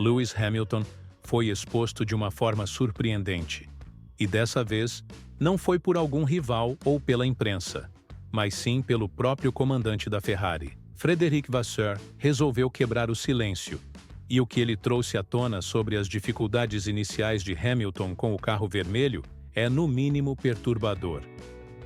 Lewis Hamilton foi exposto de uma forma surpreendente. E dessa vez, não foi por algum rival ou pela imprensa, mas sim pelo próprio comandante da Ferrari. Frédéric Vasseur resolveu quebrar o silêncio, e o que ele trouxe à tona sobre as dificuldades iniciais de Hamilton com o carro vermelho é, no mínimo, perturbador.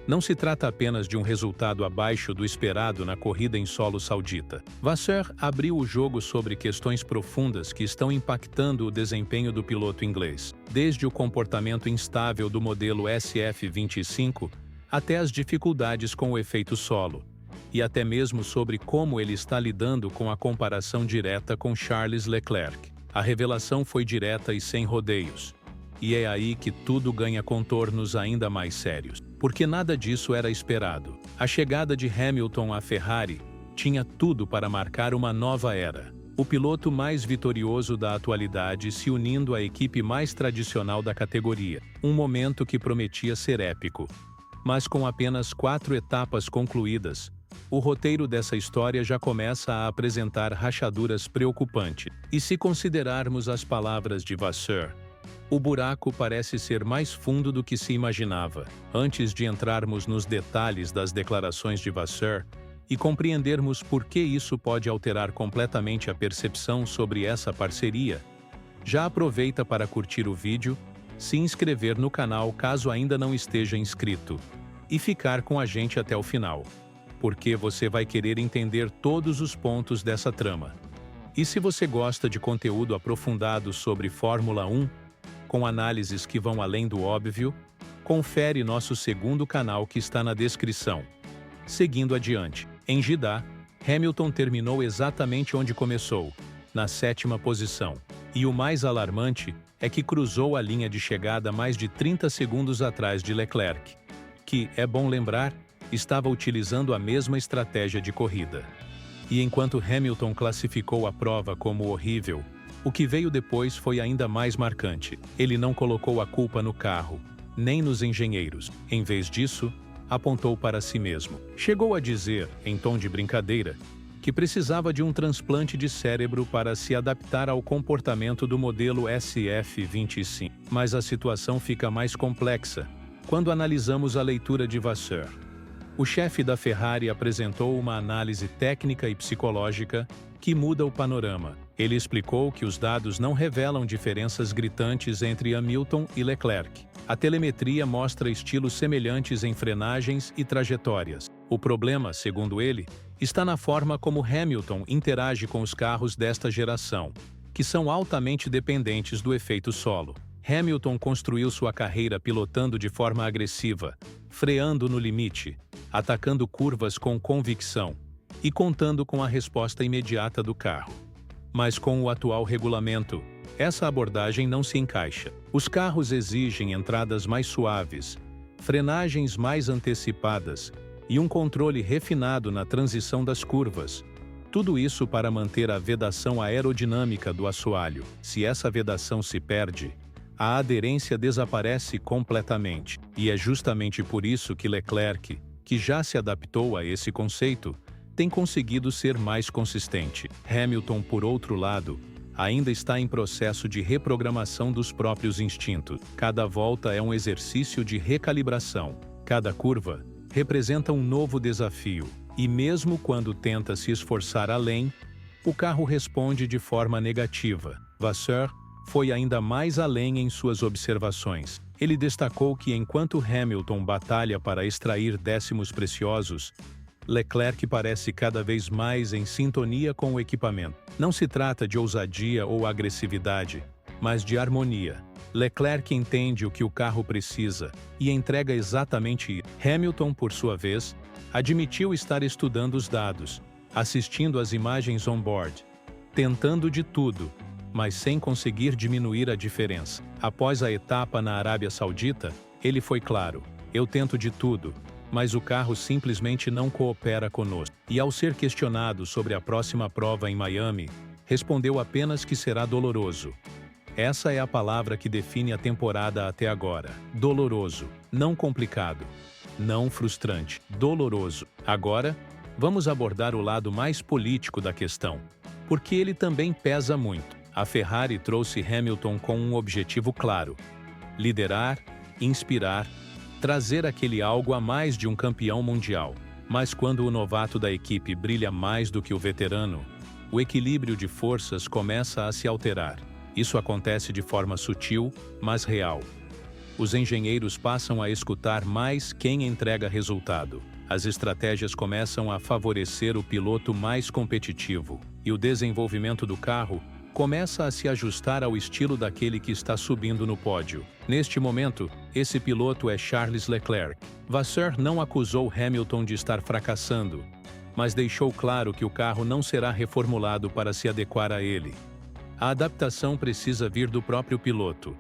Não se trata apenas de um resultado abaixo do esperado na corrida em solo saudita. Vasseur abriu o jogo sobre questões profundas que estão impactando o desempenho do piloto inglês, desde o comportamento instável do modelo SF25 até as dificuldades com o efeito solo, e até mesmo sobre como ele está lidando com a comparação direta com Charles Leclerc. A revelação foi direta e sem rodeios. E é aí que tudo ganha contornos ainda mais sérios, porque nada disso era esperado. A chegada de Hamilton à Ferrari tinha tudo para marcar uma nova era. O piloto mais vitorioso da atualidade se unindo à equipe mais tradicional da categoria. Um momento que prometia ser épico. Mas com apenas 4 etapas concluídas, o roteiro dessa história já começa a apresentar rachaduras preocupantes. E se considerarmos as palavras de Vasseur, o buraco parece ser mais fundo do que se imaginava. Antes de entrarmos nos detalhes das declarações de Vasseur e compreendermos por que isso pode alterar completamente a percepção sobre essa parceria, já aproveita para curtir o vídeo, se inscrever no canal caso ainda não esteja inscrito, e ficar com a gente até o final, porque você vai querer entender todos os pontos dessa trama. E se você gosta de conteúdo aprofundado sobre Fórmula 1, com análises que vão além do óbvio, confere nosso segundo canal que está na descrição. Seguindo adiante, em Jeddah, Hamilton terminou exatamente onde começou, na 7ª posição. E o mais alarmante é que cruzou a linha de chegada mais de 30 segundos atrás de Leclerc, que, é bom lembrar, estava utilizando a mesma estratégia de corrida. E enquanto Hamilton classificou a prova como horrível, o que veio depois foi ainda mais marcante. Ele não colocou a culpa no carro, nem nos engenheiros. Em vez disso, apontou para si mesmo. Chegou a dizer, em tom de brincadeira, que precisava de um transplante de cérebro para se adaptar ao comportamento do modelo SF25. Mas a situação fica mais complexa quando analisamos a leitura de Vasseur. O chefe da Ferrari apresentou uma análise técnica e psicológica que muda o panorama. Ele explicou que os dados não revelam diferenças gritantes entre Hamilton e Leclerc. A telemetria mostra estilos semelhantes em frenagens e trajetórias. O problema, segundo ele, está na forma como Hamilton interage com os carros desta geração, que são altamente dependentes do efeito solo. Hamilton construiu sua carreira pilotando de forma agressiva, freando no limite, atacando curvas com convicção e contando com a resposta imediata do carro. Mas com o atual regulamento, essa abordagem não se encaixa. Os carros exigem entradas mais suaves, frenagens mais antecipadas e um controle refinado na transição das curvas. Tudo isso para manter a vedação aerodinâmica do assoalho. Se essa vedação se perde, a aderência desaparece completamente. E é justamente por isso que Leclerc, que já se adaptou a esse conceito, tem conseguido ser mais consistente. Hamilton, por outro lado, ainda está em processo de reprogramação dos próprios instintos. Cada volta é um exercício de recalibração. Cada curva representa um novo desafio. E mesmo quando tenta se esforçar além, o carro responde de forma negativa. Vasseur foi ainda mais além em suas observações. Ele destacou que enquanto Hamilton batalha para extrair décimos preciosos, Leclerc parece cada vez mais em sintonia com o equipamento. Não se trata de ousadia ou agressividade, mas de harmonia. Leclerc entende o que o carro precisa e entrega exatamente isso. Hamilton, por sua vez, admitiu estar estudando os dados, assistindo às imagens on-board, tentando de tudo, mas sem conseguir diminuir a diferença. Após a etapa na Arábia Saudita, ele foi claro: eu tento de tudo, mas o carro simplesmente não coopera conosco. E ao ser questionado sobre a próxima prova em Miami, respondeu apenas que será doloroso. Essa é a palavra que define a temporada até agora. Doloroso, não complicado, não frustrante, doloroso. Agora, vamos abordar o lado mais político da questão, porque ele também pesa muito. A Ferrari trouxe Hamilton com um objetivo claro: liderar, inspirar, trazer aquele algo a mais de um campeão mundial. Mas quando o novato da equipe brilha mais do que o veterano, o equilíbrio de forças começa a se alterar. Isso acontece de forma sutil, mas real. Os engenheiros passam a escutar mais quem entrega resultado. As estratégias começam a favorecer o piloto mais competitivo, e o desenvolvimento do carro começa a se ajustar ao estilo daquele que está subindo no pódio. Neste momento, esse piloto é Charles Leclerc. Vasseur não acusou Hamilton de estar fracassando, mas deixou claro que o carro não será reformulado para se adequar a ele. A adaptação precisa vir do próprio piloto.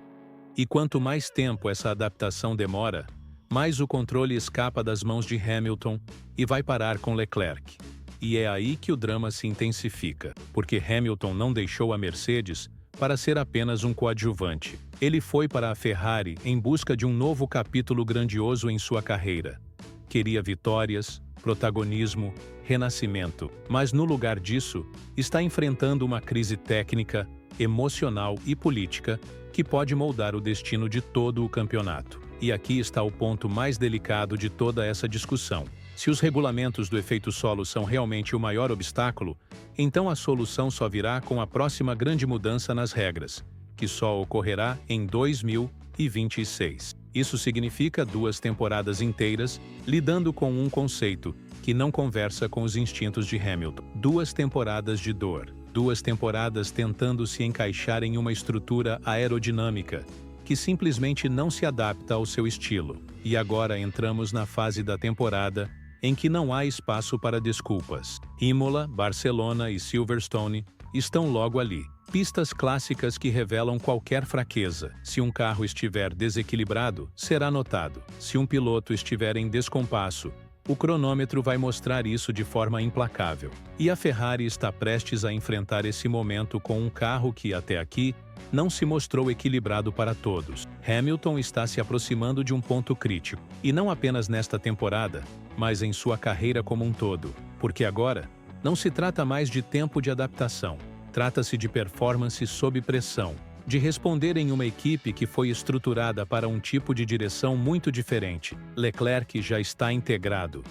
E quanto mais tempo essa adaptação demora, mais o controle escapa das mãos de Hamilton e vai parar com Leclerc. E é aí que o drama se intensifica, porque Hamilton não deixou a Mercedes para ser apenas um coadjuvante. Ele foi para a Ferrari em busca de um novo capítulo grandioso em sua carreira. Queria vitórias, protagonismo, renascimento, mas no lugar disso, está enfrentando uma crise técnica, emocional e política que pode moldar o destino de todo o campeonato. E aqui está o ponto mais delicado de toda essa discussão. Se os regulamentos do efeito solo são realmente o maior obstáculo, então a solução só virá com a próxima grande mudança nas regras, que só ocorrerá em 2026. Isso significa 2 temporadas inteiras lidando com um conceito que não conversa com os instintos de Hamilton. 2 temporadas de dor. 2 temporadas tentando se encaixar em uma estrutura aerodinâmica que simplesmente não se adapta ao seu estilo. E agora entramos na fase da temporada em que não há espaço para desculpas. Imola, Barcelona e Silverstone estão logo ali. Pistas clássicas que revelam qualquer fraqueza. Se um carro estiver desequilibrado, será notado. Se um piloto estiver em descompasso, o cronômetro vai mostrar isso de forma implacável. E a Ferrari está prestes a enfrentar esse momento com um carro que, até aqui, não se mostrou equilibrado para todos. Hamilton está se aproximando de um ponto crítico. E não apenas nesta temporada, mas em sua carreira como um todo. Porque agora, não se trata mais de tempo de adaptação. Trata-se de performance sob pressão, de responder em uma equipe que foi estruturada para um tipo de direção muito diferente. Leclerc já está integrado.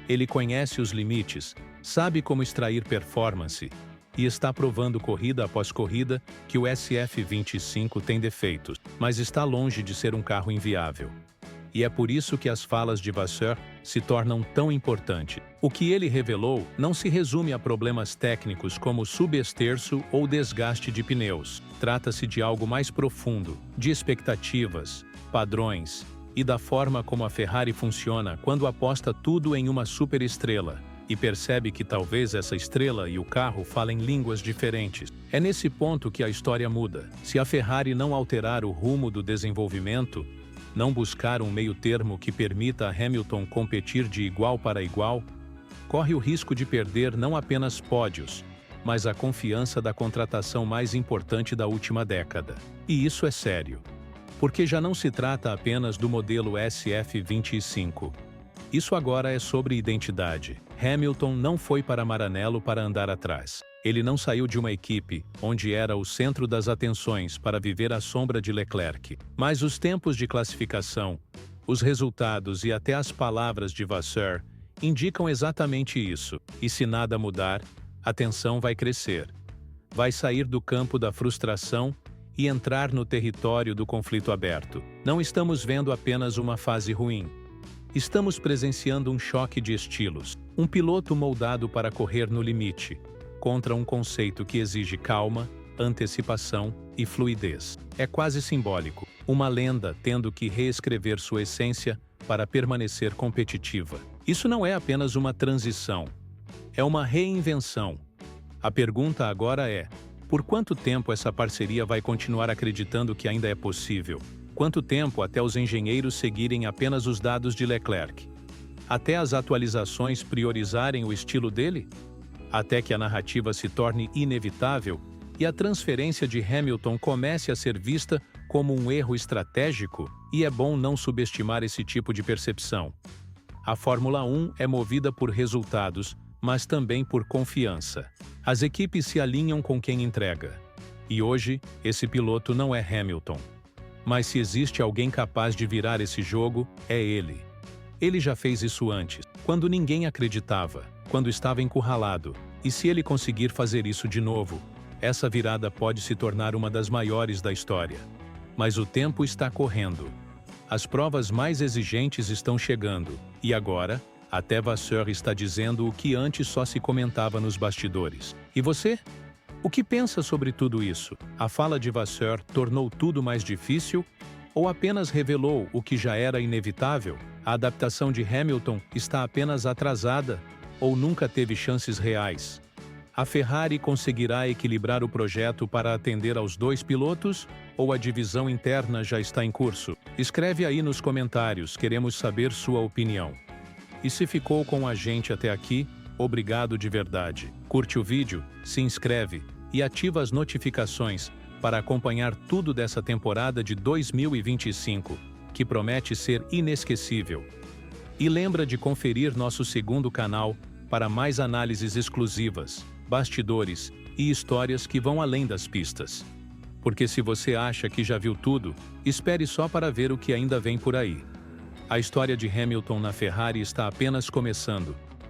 Ele conhece os limites, sabe como extrair performance e está provando corrida após corrida que o SF25 tem defeitos, mas está longe de ser um carro inviável. E é por isso que as falas de Vasseur se tornam tão importantes. O que ele revelou não se resume a problemas técnicos como subesterço ou desgaste de pneus. Trata-se de algo mais profundo, de expectativas, padrões e da forma como a Ferrari funciona quando aposta tudo em uma superestrela e percebe que talvez essa estrela e o carro falem línguas diferentes. É nesse ponto que a história muda. Se a Ferrari não alterar o rumo do desenvolvimento, não buscar um meio-termo que permita a Hamilton competir de igual para igual, corre o risco de perder não apenas pódios, mas a confiança da contratação mais importante da última década. E isso é sério, porque já não se trata apenas do modelo SF25. Isso agora é sobre identidade. Hamilton não foi para Maranello para andar atrás. Ele não saiu de uma equipe onde era o centro das atenções para viver à sombra de Leclerc. Mas os tempos de classificação, os resultados e até as palavras de Vasseur indicam exatamente isso. E se nada mudar, a tensão vai crescer. Vai sair do campo da frustração e entrar no território do conflito aberto. Não estamos vendo apenas uma fase ruim. Estamos presenciando um choque de estilos. Um piloto moldado para correr no limite, contra um conceito que exige calma, antecipação e fluidez. É quase simbólico. Uma lenda tendo que reescrever sua essência para permanecer competitiva. Isso não é apenas uma transição. É uma reinvenção. A pergunta agora é: por quanto tempo essa parceria vai continuar acreditando que ainda é possível? Quanto tempo até os engenheiros seguirem apenas os dados de Leclerc? Até as atualizações priorizarem o estilo dele? Até que a narrativa se torne inevitável e a transferência de Hamilton comece a ser vista como um erro estratégico? E é bom não subestimar esse tipo de percepção. A Fórmula 1 é movida por resultados, mas também por confiança. As equipes se alinham com quem entrega. E hoje, esse piloto não é Hamilton. Mas se existe alguém capaz de virar esse jogo, é ele. Ele já fez isso antes, quando ninguém acreditava, quando estava encurralado. E se ele conseguir fazer isso de novo, essa virada pode se tornar uma das maiores da história. Mas o tempo está correndo. As provas mais exigentes estão chegando, e agora, até Vasseur está dizendo o que antes só se comentava nos bastidores. E você? O que pensa sobre tudo isso? A fala de Vasseur tornou tudo mais difícil? Ou apenas revelou o que já era inevitável? A adaptação de Hamilton está apenas atrasada? Ou nunca teve chances reais? A Ferrari conseguirá equilibrar o projeto para atender aos dois pilotos? Ou a divisão interna já está em curso? Escreve aí nos comentários, queremos saber sua opinião. E se ficou com a gente até aqui, obrigado de verdade. Curte o vídeo, se inscreve e ativa as notificações para acompanhar tudo dessa temporada de 2025, que promete ser inesquecível. E lembra de conferir nosso segundo canal para mais análises exclusivas, bastidores e histórias que vão além das pistas. Porque se você acha que já viu tudo, espere só para ver o que ainda vem por aí. A história de Hamilton na Ferrari está apenas começando,